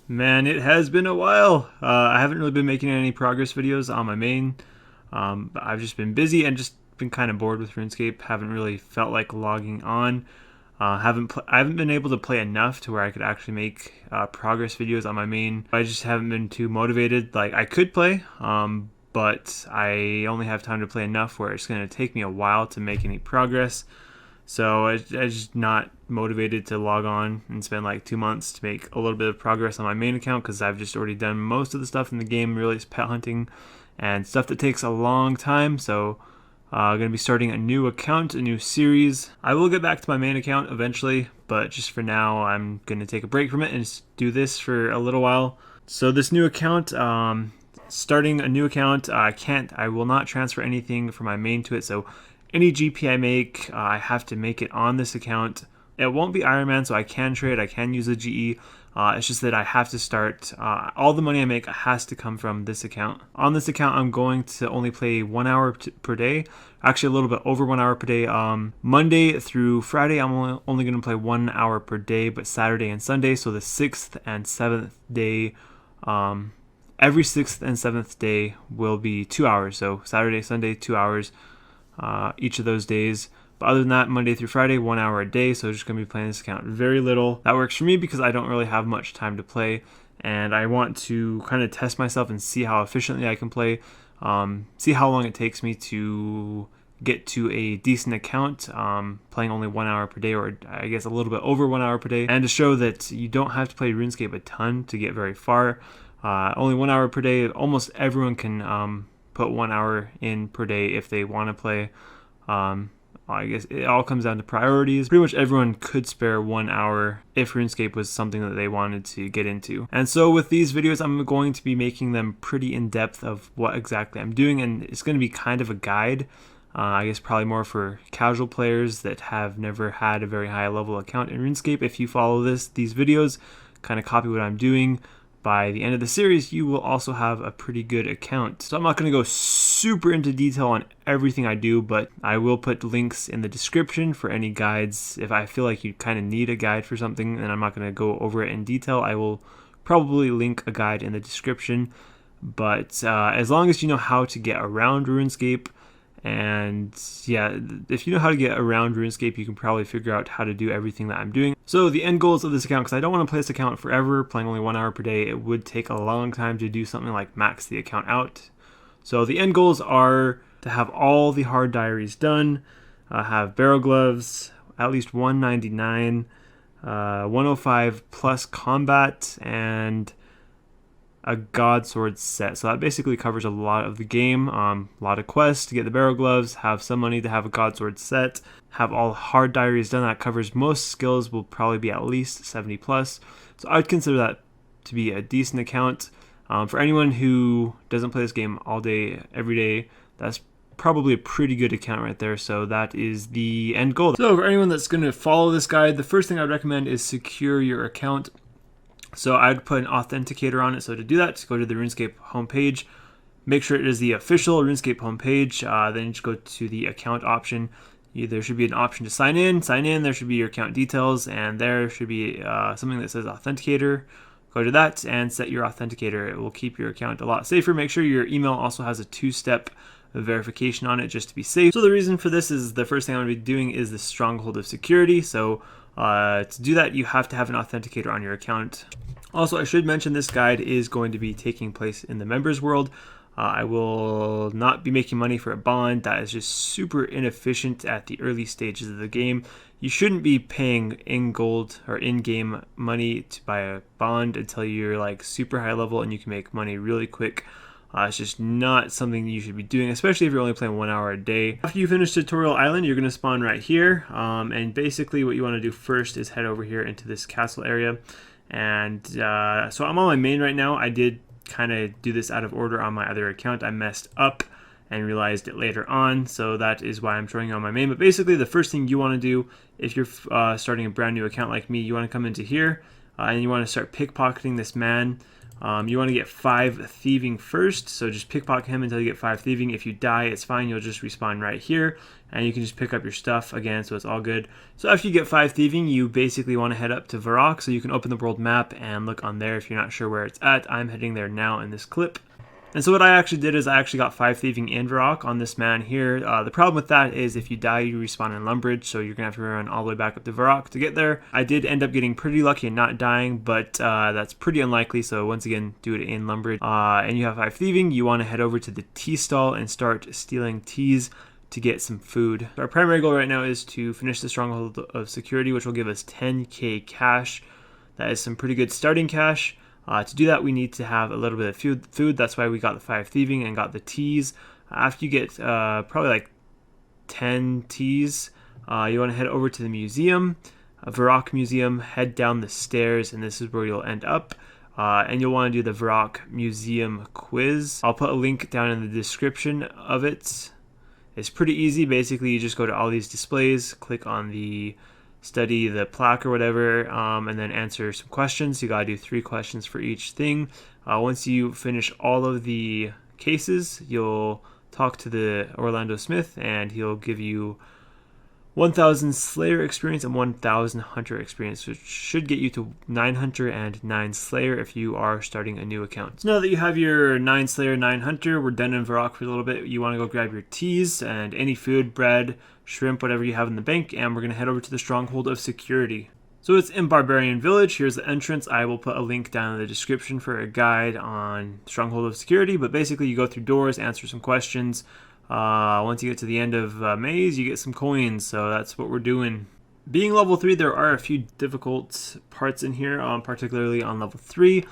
Man, it has been a while. I haven't really been making any progress videos on my main. I've just been busy and just been kind of bored with RuneScape. Haven't really felt like logging on. I haven't been able to play enough to where I could actually make progress videos on my main. I just haven't been too motivated. Like I could play, but I only have time to play enough where it's going to take me a while to make any progress. So I just not motivated to log on and spend like 2 months to make a little bit of progress on my main account because I've just already done most of the stuff in the game. Really, it's pet hunting and stuff that takes a long time. So I'm going to be starting a new account, a new series. I will get back to my main account eventually, but just for now, I'm going to take a break from it and just do this for a little while. So this new account, starting a new account, I will not transfer anything from my main to it. So any GP I make, I have to make it on this account. It won't be Iron Man, so I can trade, I can use a GE. It's just that I have to start, all the money I make has to come from this account. On this account, I'm going to only play 1 hour per day. Actually, a little bit over 1 hour per day. Monday through Friday, I'm only going to play 1 hour per day, but Saturday and Sunday, so the 6th and 7th day, every 6th and 7th day will be 2 hours. So Saturday, Sunday, 2 hours. Each of those days. But other than that, Monday through Friday, 1 hour a day. So just going to be playing this account very little. That works for me because I don't really have much time to play. And I want to kind of test myself and see how efficiently I can play. See how long it takes me to get to a decent account, playing only 1 hour per day, or I guess a little bit over 1 hour per day. And to show that you don't have to play RuneScape a ton to get very far. Only 1 hour per day. Almost everyone can put 1 hour in per day if they want to play. I guess it all comes down to priorities. Pretty much everyone could spare 1 hour if RuneScape was something that they wanted to get into. And so with these videos, I'm going to be making them pretty in depth of what exactly I'm doing, and it's going to be kind of a guide. I guess probably more for casual players that have never had a very high level account in RuneScape. If you follow these videos, kind of copy what I'm doing, by the end of the series, you will also have a pretty good account. So I'm not going to go super into detail on everything I do, but I will put links in the description for any guides. If I feel like you kind of need a guide for something, and I'm not going to go over it in detail, I will probably link a guide in the description. But as long as you know how to get around RuneScape, and yeah, if you know how to get around RuneScape, you can probably figure out how to do everything that I'm doing. So the end goals of this account, because I don't want to play this account forever, playing only 1 hour per day, it would take a long time to do something like max the account out. So the end goals are to have all the hard diaries done, have barrel gloves, at least 199, 105 plus combat, and a god sword set. So that basically covers a lot of the game. A lot of quests to get the barrel gloves, have some money to have a god sword set, have all hard diaries done. That covers most skills, will probably be at least 70 plus. So I'd consider that to be a decent account. For anyone who doesn't play this game all day, every day, that's probably a pretty good account right there. So that is the end goal. So for anyone that's going to follow this guide, the first thing I'd recommend is secure your account. So I'd put an authenticator on it. So to do that, just go to the RuneScape homepage. Make sure it is the official RuneScape homepage. Then just go to the account option. There should be an option to sign in. Sign in, there should be your account details, and there should be something that says authenticator. Go to that and set your authenticator. It will keep your account a lot safer. Make sure your email also has a 2-step verification on it just to be safe. So the reason for this is the first thing I'm going to be doing is the stronghold of security. So to do that, you have to have an authenticator on your account. Also, I should mention this guide is going to be taking place in the members world. I will not be making money for a bond. That is just super inefficient at the early stages of the game. You shouldn't be paying in gold or in-game money to buy a bond until you're like super high level and you can make money really quick. It's just not something you should be doing, especially if you're only playing 1 hour a day. After you finish Tutorial Island, you're going to spawn right here. And basically what you want to do first is head over here into this castle area. And so I'm on my main right now. I did kind of do this out of order on my other account. I messed up and realized it later on. So that is why I'm showing you on my main. But basically the first thing you want to do if you're starting a brand new account like me, you want to come into here and you want to start pickpocketing this man. You want to get 5 thieving first, so just pickpocket him until you get 5 thieving. If you die, it's fine, you'll just respawn right here, and you can just pick up your stuff again, so it's all good. So after you get 5 thieving, you basically want to head up to Varrock, so you can open the world map and look on there if you're not sure where it's at. I'm heading there now in this clip. And so what I actually did is I actually got 5 thieving in Varrock on this man here. The problem with that is if you die, you respawn in Lumbridge, so you're going to have to run all the way back up to Varrock to get there. I did end up getting pretty lucky and not dying, but that's pretty unlikely, so once again, do it in Lumbridge. And you have 5 thieving, you want to head over to the tea stall and start stealing teas to get some food. Our primary goal right now is to finish the Stronghold of Security, which will give us 10k cash. That is some pretty good starting cash. To do that, we need to have a little bit of food. That's why we got the 5 thieving and got the teas. After you get probably like 10 teas, you want to head over to the museum, Varrock Museum, head down the stairs, and this is where you'll end up. And you'll want to do the Varrock Museum quiz. I'll put a link down in the description of it. It's pretty easy. Basically, you just go to all these displays, click on the study the plaque or whatever, and then answer some questions. You gotta do 3 questions for each thing. Once you finish all of the cases, you'll talk to the Orlando Smith, and he'll give you 1,000 Slayer experience and 1,000 Hunter experience, which should get you to 9 Hunter and 9 Slayer if you are starting a new account. So now that you have your 9 Slayer, 9 Hunter, we're done in Varrock for a little bit. You want to go grab your teas and any food, bread, shrimp, whatever you have in the bank, and we're going to head over to the Stronghold of Security. So it's in Barbarian Village. Here's the entrance. I will put a link down in the description for a guide on Stronghold of Security, but basically you go through doors, answer some questions. Once you get to the end of maze, you get some coins, so that's what we're doing. Being level 3, there are a few difficult parts in here, particularly on level 3.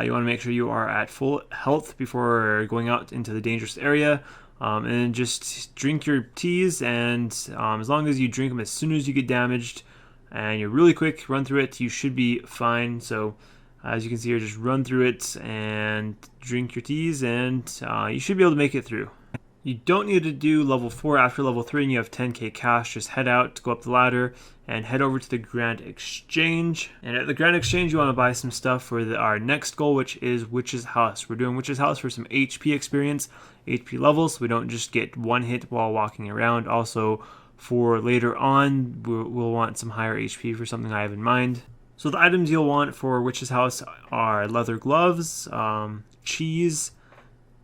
You want to make sure you are at full health before going out into the dangerous area. And just drink your teas, and as long as you drink them as soon as you get damaged and you're really quick, run through it, you should be fine. So as you can see here, just run through it and drink your teas, and you should be able to make it through. You don't need to do level 4 after level 3 and you have 10k cash. Just head out, go up the ladder, and head over to the Grand Exchange. And at the Grand Exchange, you want to buy some stuff for our next goal, which is Witch's House. We're doing Witch's House for some HP experience, HP levels, so we don't just get 1 hit while walking around. Also, for later on, we'll want some higher HP for something I have in mind. So the items you'll want for Witch's House are leather gloves, cheese,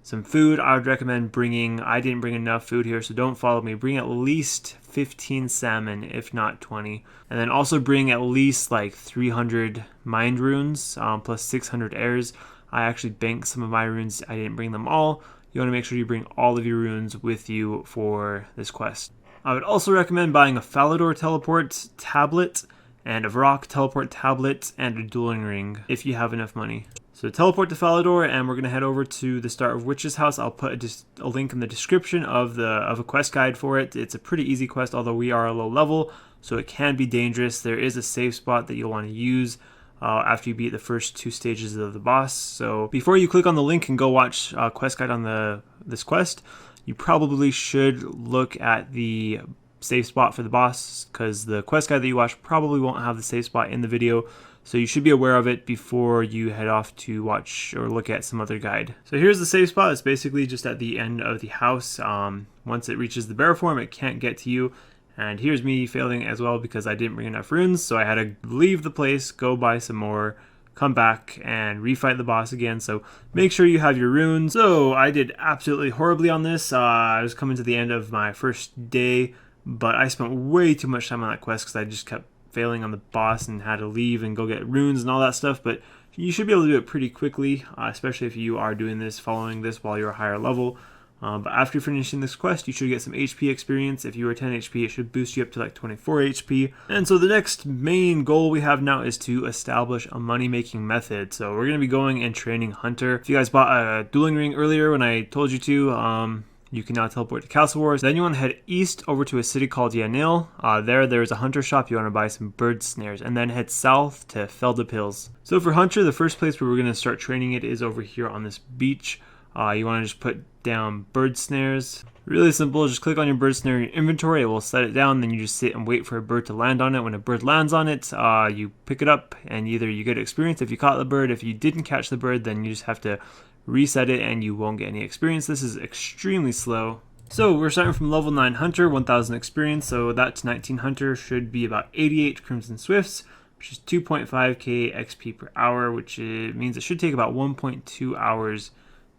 some food. I would recommend bringing, I didn't bring enough food here, so don't follow me. Bring at least 15 salmon, if not 20. And then also bring at least like 300 mind runes, plus 600 airs. I actually banked some of my runes. I didn't bring them all. You want to make sure you bring all of your runes with you for this quest. I would also recommend buying a Falador teleport tablet and a Varrock teleport tablet and a dueling ring if you have enough money. So teleport to Falador, and we're going to head over to the start of Witch's House. I'll put a link in the description of a quest guide for it. It's a pretty easy quest, although we are a low level, so it can be dangerous. There is a save spot that you'll want to use after you beat the first 2 stages of the boss. So before you click on the link and go watch quest guide on this quest, you probably should look at the save spot for the boss, because the quest guide that you watch probably won't have the save spot in the video. So you should be aware of it before you head off to watch or look at some other guide. So here's the save spot. It's basically just at the end of the house. Once it reaches the bear form, it can't get to you. And here's me failing as well because I didn't bring enough runes. So I had to leave the place, go buy some more, come back and refight the boss again. So make sure you have your runes. So I did absolutely horribly on this. I was coming to the end of my first day, but I spent way too much time on that quest because I just kept failing on the boss and had to leave and go get runes and all that stuff. But you should be able to do it pretty quickly, especially if you are doing this, following this while you're a higher level. But after finishing this quest, you should get some HP experience. If you were 10 HP, it should boost you up to like 24 HP. And so the next main goal we have now is to establish a money-making method. So we're going to be going and training Hunter. If you guys bought a dueling ring earlier when I told you to, you can now teleport to Castle Wars. Then you want to head east over to a city called Yanil. There's a hunter shop. You want to buy some bird snares. And then head south to Feldip Hills. So for Hunter, the first place where we're going to start training it is over here on this beach. You want to just put down bird snares. Really simple, just click on your bird snare in your inventory, it will set it down, then you just sit and wait for a bird to land on it. When a bird lands on it, you pick it up and either you get experience if you caught the bird. If you didn't catch the bird, then you just have to reset it and you won't get any experience. This is extremely slow. So we're starting from level 9 Hunter, 1000 experience, so that to 19 Hunter should be about 88 Crimson Swifts, which is 2.5k XP per hour, which means it should take about 1.2 hours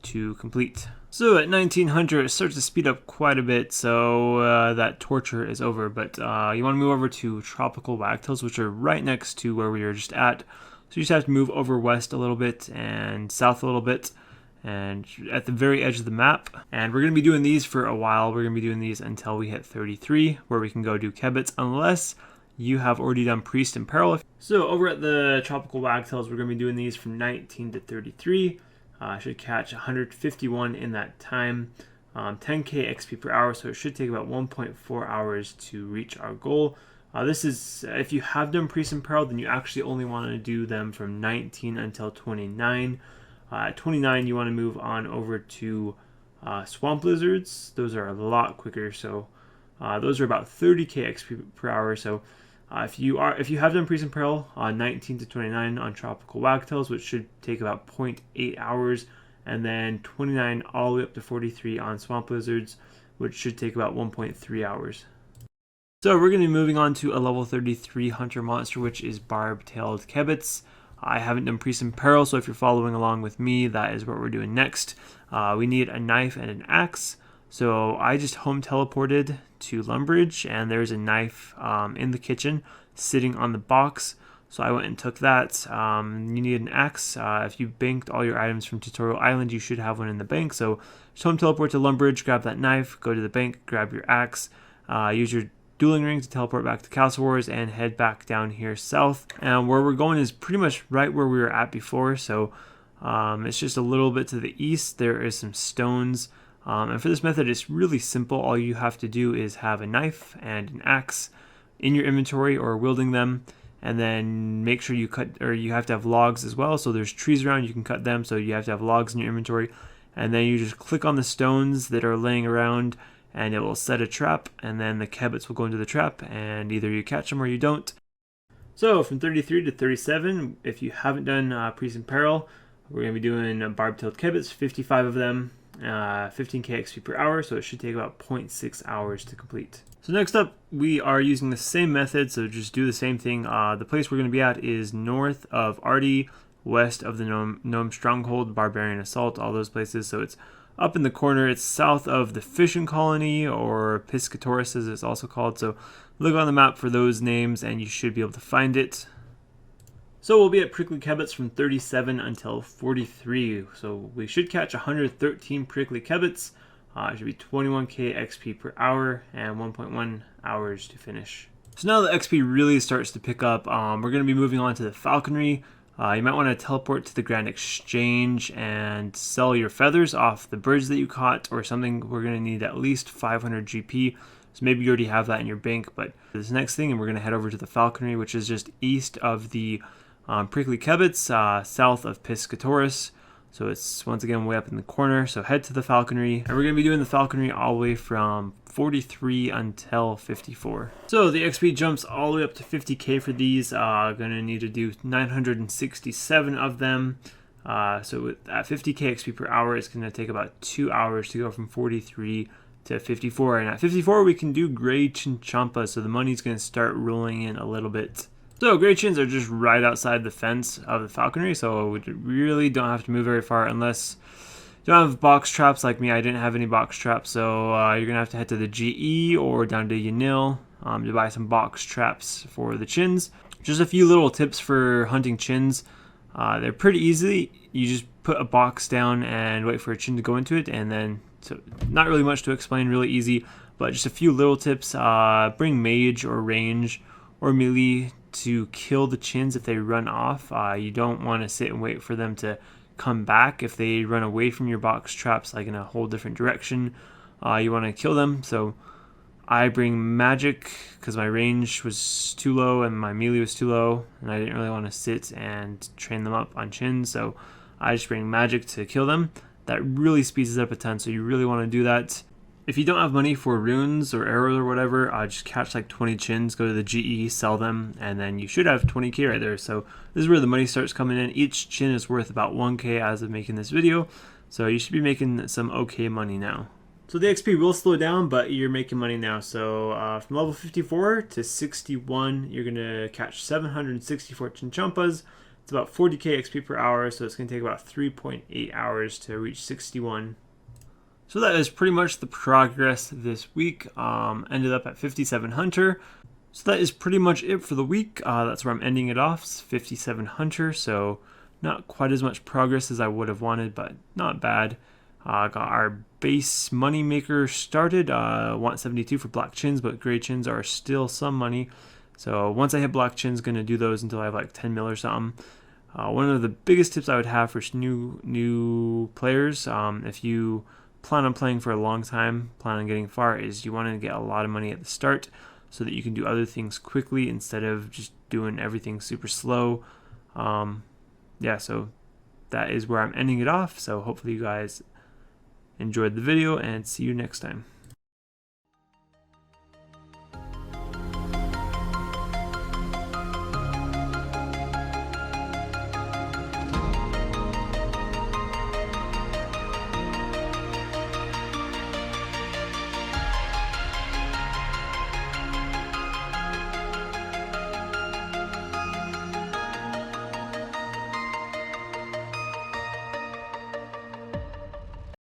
to complete. So at 19 Hunter, it starts to speed up quite a bit, so that torture is over. But you want to move over to Tropical Wagtails, which are right next to where we were just at. So you just have to move over west a little bit and south a little bit, and at the very edge of the map. And we're going to be doing these for a while. We're going to be doing these until we hit 33, where we can go do Kebits, unless you have already done Priest and Peril. So over at the Tropical Wagtails, we're going to be doing these from 19 to 33. I should catch 151 in that time, 10k XP per hour, so it should take about 1.4 hours to reach our goal. This is, if you have done Priest and Peril, then you actually only want to do them from 19 until 29. At 29, you want to move on over to Swamp Lizards. Those are a lot quicker, so those are about 30k XP per hour. So if you have done Priest and Peril, 19 to 29 on Tropical Wagtails, which should take about 0.8 hours, and then 29 all the way up to 43 on Swamp Lizards, which should take about 1.3 hours. So we're going to be moving on to a level 33 Hunter monster, which is Barb-tailed Kebits. I haven't done Priest and Peril, so if you're following along with me, that is what we're doing next. We need a knife and an axe. So I just home teleported to Lumbridge, and there's a knife in the kitchen sitting on the box. So I went and took that. You need an axe. If you banked all your items from Tutorial Island, you should have one in the bank. So just home teleport to Lumbridge, grab that knife, go to the bank, grab your axe, use your dueling ring to teleport back to Castle Wars, and head back down here south. And where we're going is pretty much right where we were at before. So it's just a little bit to the east. There is some stones. And for this method, it's really simple. All you have to do is have a knife and an axe in your inventory or wielding them, and then make sure you cut, or you have to have logs as well. So there's trees around, you can cut them, so you have to have logs in your inventory. And then you just click on the stones that are laying around, and it will set a trap, and then the Kebits will go into the trap, and either you catch them or you don't. So from 33 to 37, if you haven't done Priest and Peril, we're going to be doing Barb-tailed Kebits, 55 of them. 15k XP per hour, so it should take about 0.6 hours to complete. So next up, we are using the same method, so just do the same thing. The place we're going to be at is north of Artie, west of the Gnome Stronghold, Barbarian Assault, all those places. So it's up in the corner. It's south of the Fishing Colony, or Piscatoris as it's also called. So look on the map for those names and you should be able to find it. So we'll be at Prickly Kebits from 37 until 43. So we should catch 113 Prickly Kebits. It should be 21k XP per hour and 1.1 hours to finish. So now the XP really starts to pick up. We're going to be moving on to the Falconry. You might want to teleport to the Grand Exchange and sell your feathers off the birds that you caught or something. We're going to need at least 500 GP. So maybe you already have that in your bank. But this next thing, and we're going to head over to the Falconry, which is just east of the Prickly Kebits, south of Piscatoris. So it's once again way up in the corner. So head to the Falconry, and we're going to be doing the Falconry all the way from 43 until 54. So the XP jumps all the way up to 50k for these. Going to need to do 967 of them. So at 50k XP per hour, it's going to take about 2 hours to go from 43 to 54. And at 54, we can do Gray Chinchompa, so the money's going to start rolling in a little bit. So Gray Chins are just right outside the fence of the Falconry, so we really don't have to move very far unless you don't have box traps like me. I didn't have any box traps, so you're going to have to head to the GE or down to Yanil to buy some box traps for the chins. Just a few little tips for hunting chins. They're pretty easy. You just put a box down and wait for a chin to go into it, and then, so not really much to explain, really easy, but just a few little tips. Bring mage or range or melee to kill the chins if they run off. You don't want to sit and wait for them to come back. If they run away from your box traps, like in a whole different direction, you want to kill them. So I bring magic because my range was too low and my melee was too low, and I didn't really want to sit and train them up on chins, so I just bring magic to kill them. That really speeds it up a ton, so you really want to do that. If you don't have money for runes or arrows or whatever, just catch like 20 chins, go to the GE, sell them, and then you should have 20k right there. So this is where the money starts coming in. Each chin is worth about 1k as of making this video, so you should be making some okay money now. So the XP will slow down, but you're making money now. So from level 54 to 61, you're going to catch 764 Chinchompas. It's about 40k XP per hour, so it's going to take about 3.8 hours to reach 61. So that is pretty much the progress this week. Ended up at 57 Hunter. So that is pretty much it for the week. That's where I'm ending it off. It's 57 Hunter, so not quite as much progress as I would have wanted, but not bad. Got our base money maker started. Want 72 for black chins, but gray chins are still some money. So once I hit black chins, gonna do those until I have like 10 mil or something. One of the biggest tips I would have for new players, if you plan on playing for a long time, plan on getting far, is you want to get a lot of money at the start so that you can do other things quickly instead of just doing everything super slow. Yeah, so that is where I'm ending it off. So hopefully you guys enjoyed the video, and see you next time.